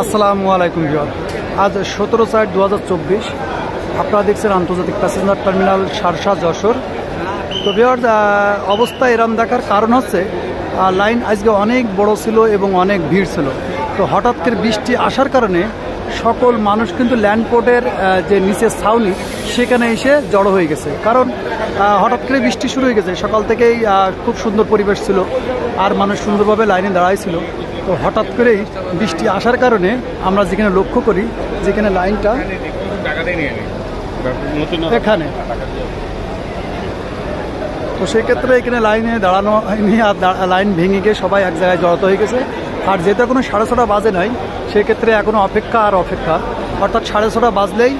আসসালামু আলাইকুম ভিউয়ার। আজ 17/4/2024 আপনারা দেখছেন আন্তর্জাতিক প্যাসেঞ্জার টার্মিনাল শার্শা যশোর। তো ভিউয়ার, অবস্থা এরম দেখার কারণ হচ্ছে লাইন আজকে অনেক বড় ছিল এবং অনেক ভিড় ছিল। তো হঠাৎ করে বৃষ্টি আসার কারণে সকল মানুষ কিন্তু ল্যান্ডপোর্টের যে নিচের ছাউনি সেখানে এসে জড়ো হয়ে গেছে। কারণ হঠাৎ করে বৃষ্টি শুরু হয়ে গেছে, সকাল থেকেই খুব সুন্দর পরিবেশ ছিল আর মানুষ সুন্দরভাবে লাইনে দাঁড়াইছিল। তো হঠাৎ করেই বৃষ্টি আসার কারণে আমরা যেখানে লক্ষ্য করি, যেখানে লাইনটা এখানে, তো সেক্ষেত্রে এখানে লাইনে দাঁড়ানো হয়নি আর লাইন ভেঙে গিয়ে সবাই এক জায়গায় জড়ো হয়ে গেছে। আর যেহেতু এখনো 6:30 বাজে নাই, সেক্ষেত্রে এখনও অপেক্ষা আর অপেক্ষা। অর্থাৎ 6:30 বাজলেই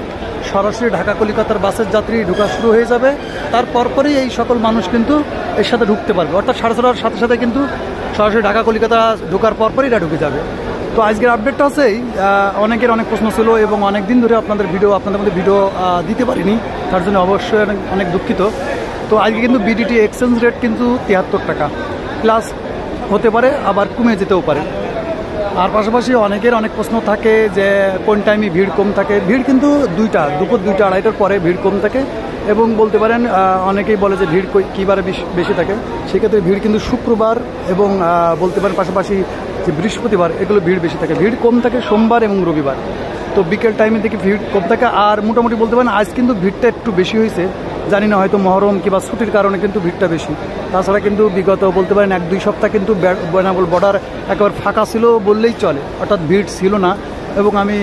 সরাসরি ঢাকা কলিকাতার বাসের যাত্রী ঢোকা শুরু হয়ে যাবে। তার পরপরই এই সকল মানুষ কিন্তু এর সাথে ঢুকতে পারবে। অর্থাৎ 6:30 সাথে সাথে কিন্তু সরাসরি ঢাকা কলিকাতা ঢোকার পরপরই এটা ঢুকে যাবে। তো আজকের আপডেটটা হচ্ছেই অনেকের অনেক প্রশ্ন ছিল এবং অনেক দিন ধরে আপনাদের মধ্যে ভিডিও দিতে পারিনি, তার জন্য অবশ্যই অনেক দুঃখিত। তো আজকে কিন্তু বিডিটি এক্সচেঞ্জ রেট কিন্তু 73 টাকা প্লাস হতে পারে, আবার কমে যেতেও পারে। আর পাশাপাশি অনেকের অনেক প্রশ্ন থাকে যে কোন টাইমে ভিড় কম থাকে। ভিড় কিন্তু দুপুর 2টা 2:30টার পরে ভিড় কম থাকে এবং বলতে পারেন অনেকেই বলে যে ভিড় কী বারে বেশি থাকে। সেক্ষেত্রে ভিড় কিন্তু শুক্রবার এবং বলতে পারেন পাশাপাশি যে বৃহস্পতিবার, এগুলো ভিড় বেশি থাকে। ভিড় কম থাকে সোমবার এবং রবিবার। তো বিকেল টাইমে দেখি ভিড় কম থাকে। আর মোটামুটি বলতে পারেন আজ কিন্তু ভিড়টা একটু বেশি হয়েছে, জানি না হয়তো মহরম কিংবা ছুটির কারণে কিন্তু ভিড়টা বেশি। তাছাড়া কিন্তু বিগত বলতে পারেন 1-2 সপ্তাহ কিন্তু বেনাপোল বর্ডার একেবারে ফাঁকা ছিল বললেই চলে, অর্থাৎ ভিড় ছিল না। এবং আমি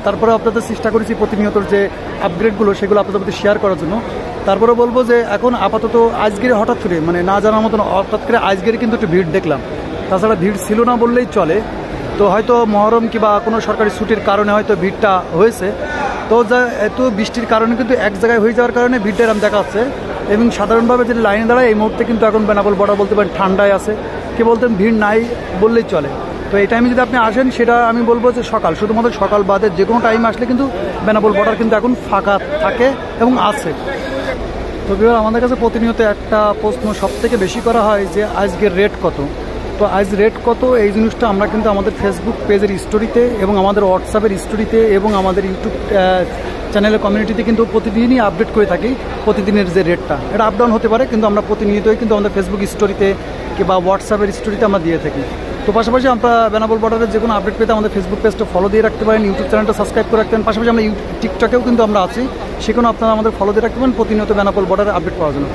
তারপরে আপনাদের চেষ্টা করেছি প্রতিনিয়ত যে আপগ্রেডগুলো সেগুলো আপনাদের মধ্যে শেয়ার করার জন্য। তারপরে বলবো যে এখন আপাতত আজকের হঠাৎ করে না জানার মতন হঠাৎ করে আজকের কিন্তু একটু ভিড় দেখলাম। তাছাড়া ভিড় ছিল না বললেই চলে। তো হয়তো মহরম কিংবা কোনো সরকারি ছুটির কারণে হয়তো ভিড়টা হয়েছে। তো এত বৃষ্টির কারণে কিন্তু এক জায়গায় হয়ে যাওয়ার কারণে ভিড়টা এরকম দেখা যাচ্ছে। এবং সাধারণভাবে যদি লাইনে দাঁড়ায় এই মুহূর্তে কিন্তু এখন বেনাপোল বর্ডার বলতে পারেন ঠান্ডায় আছে, কি বলতেন ভিড় নাই বললেই চলে। তো এই টাইমে যদি আপনি আসেন, সেটা আমি বলবো যে শুধুমাত্র সকাল বাদে যে কোনো টাইম আসলে কিন্তু বেনাপোল বর্ডার কিন্তু এখন ফাঁকা থাকে এবং আছে। তো আমাদের কাছে প্রতিনিয়ত একটা প্রশ্ন সব থেকে বেশি করা হয় যে আজকের রেট কত। তো আজ রেট কত এই জিনিসটা আমরা কিন্তু আমাদের ফেসবুক পেজের স্টোরিতে এবং আমাদের হোয়াটসঅ্যাপের স্টোরিতে এবং আমাদের ইউটিউব চ্যানেলের কমিউনিটিতে কিন্তু প্রতিদিনই আপডেট করে থাকি। প্রতিদিনের যে রেটটা এটা আপ ডাউন হতে পারে, কিন্তু আমরা প্রতিনিয়তই কিন্তু আমাদের ফেসবুক স্টোরিতে কিংবা হোয়াটসঅ্যাপের স্টোরিতে আমরা দিয়ে থাকি। তো পাশাপাশি আমরা বেনাপোল বর্ডারের যে কোনো আপডেট পেতে আমাদের ফেসবুক পেজটা ফলো দিয়ে রাখতে পারেন, ইউটিউব চ্যানেলটা সাবস্ক্রাইব করে রাখতে পারেন। পাশাপাশি আমরা টিকটকেও কিন্তু আমরা আছি, সেখানেও আপনারা আমাদের ফলো দিয়ে রাখতে পারেন প্রতিনিয়ত বেনাপোল বর্ডারের আপডেট পাওয়ার জন্য।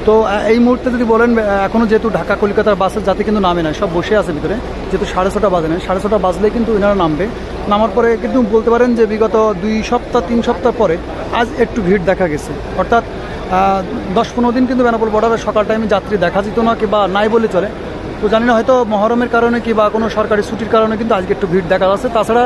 তো এই মুহূর্তে যদি বলেন, এখনও যেহেতু ঢাকা কলকাতার বাসের যাত্রী কিন্তু নামে না, সব বসে আছে ভিতরে। যেহেতু 6:30 বাজে না, 6:30 বাজলেই কিন্তু এনারা নামবে। নামার পরে কিন্তু বলতে পারেন যে বিগত 2-3 সপ্তাহ পরে আজ একটু ভিড় দেখা গেছে। অর্থাৎ 10-15 দিন কিন্তু বেনাপোল বর্ডারে সকাল টাইমে যাত্রী দেখা যেত না কিংবা নাই বলে চলে। তো জানি না হয়তো মহরমের কারণে কিংবা কোনো সরকারি ছুটির কারণে কিন্তু আজকে একটু ভিড় দেখা যাচ্ছে। তাছাড়া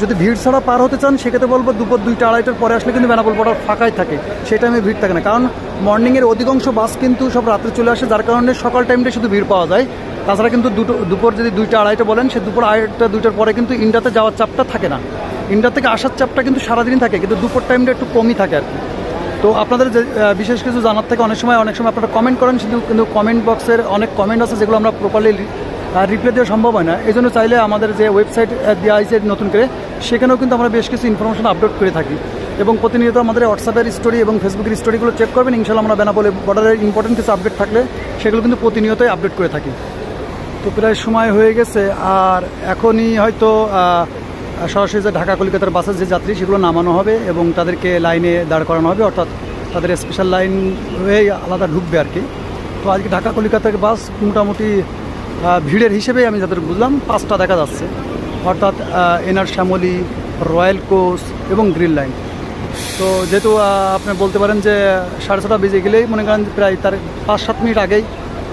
যদি ভিড় ছাড়া পার হতে চান, সেক্ষেত্রে বলবো দুপুর 2টা-2:30টার পরে আসলে কিন্তু বেনাপোল বর্ডার ফাঁকাই থাকে, সেই টাইমে ভিড় থাকে না। কারণ মর্নিংয়ের অধিকাংশ বাস কিন্তু সব রাত্রে চলে আসে, যার কারণে সকাল টাইমটাই শুধু ভিড় পাওয়া যায়। তাছাড়া কিন্তু দুপুর যদি 2টা-2:30 বলেন, সে দুপুর 2:30-2টার পরে কিন্তু ইন্ডিয়াতে যাওয়ার চাপটা থাকে না। ইন্ডিয়া থেকে আসার চাপটা কিন্তু সারাদিনই থাকে, কিন্তু দুপুর টাইমটা একটু কমই থাকে আর কি। তো আপনাদের যে বিশেষ কিছু জানার থেকে অনেক সময় আপনারা কমেন্ট করেন, কিন্তু কমেন্ট বক্সের অনেক কমেন্ট আছে যেগুলো আমরা প্রপারলি রিপ্লাই দেওয়া সম্ভব হয় না। এই জন্য চাইলে আমাদের যে ওয়েবসাইট দেওয়া হয়েছে নতুন করে, সেখানেও কিন্তু আমরা বেশ কিছু ইনফরমেশন আপলোড করে থাকি। এবং প্রতিনিয়ত আমাদের হোয়াটসঅ্যাপের স্টোরি এবং ফেসবুকের স্টোরিগুলো চেক করবেন। ইনশাআল্লাহ আমরা বেনাপোল বর্ডারের ইম্পর্টেন্ট কিছু আপডেট থাকলে সেগুলো কিন্তু প্রতিনিয়তই আপডেট করে থাকি। তো প্রায় সময় হয়ে গেছে, আর এখনই হয়তো সরাসরি যে ঢাকা কলকাতার বাসের যে যাত্রী সেগুলো নামানো হবে এবং তাদেরকে লাইনে দাঁড় করানো হবে। অর্থাৎ তাদের স্পেশাল লাইন হয়েই আলাদা ঢুকবে আর কি। তো আজকে ঢাকা কলকাতার বাস মোটামুটি ভিড়ের হিসেবে আমি যাদের বুঝলাম 5টা দেখা যাচ্ছে। অর্থাৎ এনআর শ্যামলী, রয়্যাল কোচ এবং গ্রিন লাইন। তো যেহেতু আপনি বলতে পারেন যে 6:30 বেজে গেলেই মনে করেন প্রায় তার 5-7 মিনিট আগেই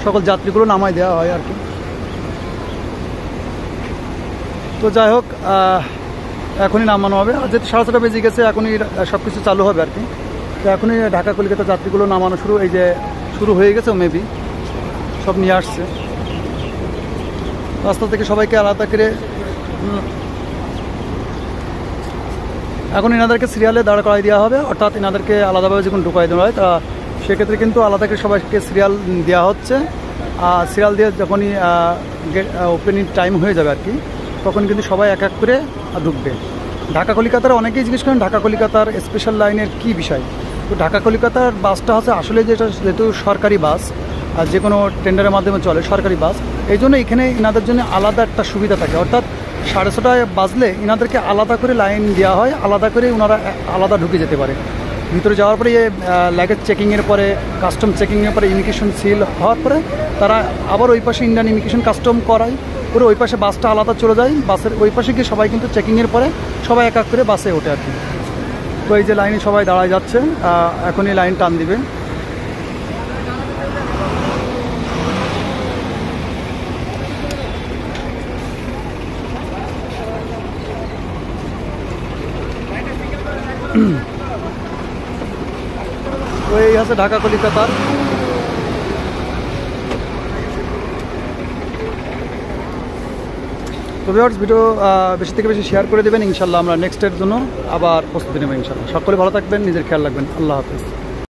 সকল যাত্রীগুলো নামায় দেওয়া হয় আর কি। তো যাই হোক, এখনই নামানো হবে। আর যেহেতু 6:30 বেজে গেছে, এখনই সব কিছু চালু হবে আর কি। তো এখনই ঢাকা কলকাতা যাত্রীগুলো নামানো শুরু হয়ে গেছে, মেবি সব নিয়ে আসছে রাস্তা থেকে সবাইকে আলাদা করে। এখন এনাদেরকে সিরিয়ালে দাঁড় করাই দেওয়া হবে, অর্থাৎ এনাদেরকে আলাদাভাবে যখন ঢুকাই দেওয়া হয় তা সেক্ষেত্রে কিন্তু আলাদা করে সবাইকে সিরিয়াল দেওয়া হচ্ছে। আর সিরিয়াল দিয়ে যখনই ওপেনিং টাইম হয়ে যাবে আর কি, তখন কিন্তু সবাই এক এক করে ঢুকবে। ঢাকা কলিকাতার অনেকেই জিজ্ঞেস করেন ঢাকা কলিকাতার স্পেশাল লাইনের কি বিষয়। তো ঢাকা কলিকাতার বাসটা হচ্ছে আসলে যেহেতু সরকারি বাস, আর যে কোনো টেন্ডারের মাধ্যমে চলে সরকারি বাস, এই জন্য এখানে এনাদের জন্য আলাদা একটা সুবিধা থাকে, অর্থাৎ 6:30 বাজলে এনাদেরকে আলাদা করে লাইন দেওয়া হয়, আলাদা করে ওনারা আলাদা ঢুকে যেতে পারে। ভিতরে যাওয়ার পরে লাগেজ চেকিংয়ের পরে, কাস্টম চেকিংয়ের পরে, ইমিগ্রেশন সিল হওয়ার পরে তারা আবার ওই পাশে ইন্ডিয়ান ইমিগ্রেশন কাস্টম করায়, পুরো ওই পাশে বাসটা আলাদা চলে যায়। বাসের ওই পাশে গিয়ে সবাই কিন্তু চেকিংয়ের পরে সবাই এক এক করে বাসে ওঠে আর কি। তো এই যে লাইনে সবাই দাঁড়ায় যাচ্ছে, এখনই লাইন টান দিবে। তো এই আছে ঢাকা কলিকাতার। তো ভিউয়ার্স, ভিডিও বেশি থেকে বেশি শেয়ার করে দেবেন, ইনশাল্লাহ আমরা নেক্সটের জন্য আবার প্রস্তুতি নেব ইনশাল্লাহ। সকলে ভালো থাকবেন, নিজের খেয়াল রাখবেন। আল্লাহ হাফেজ।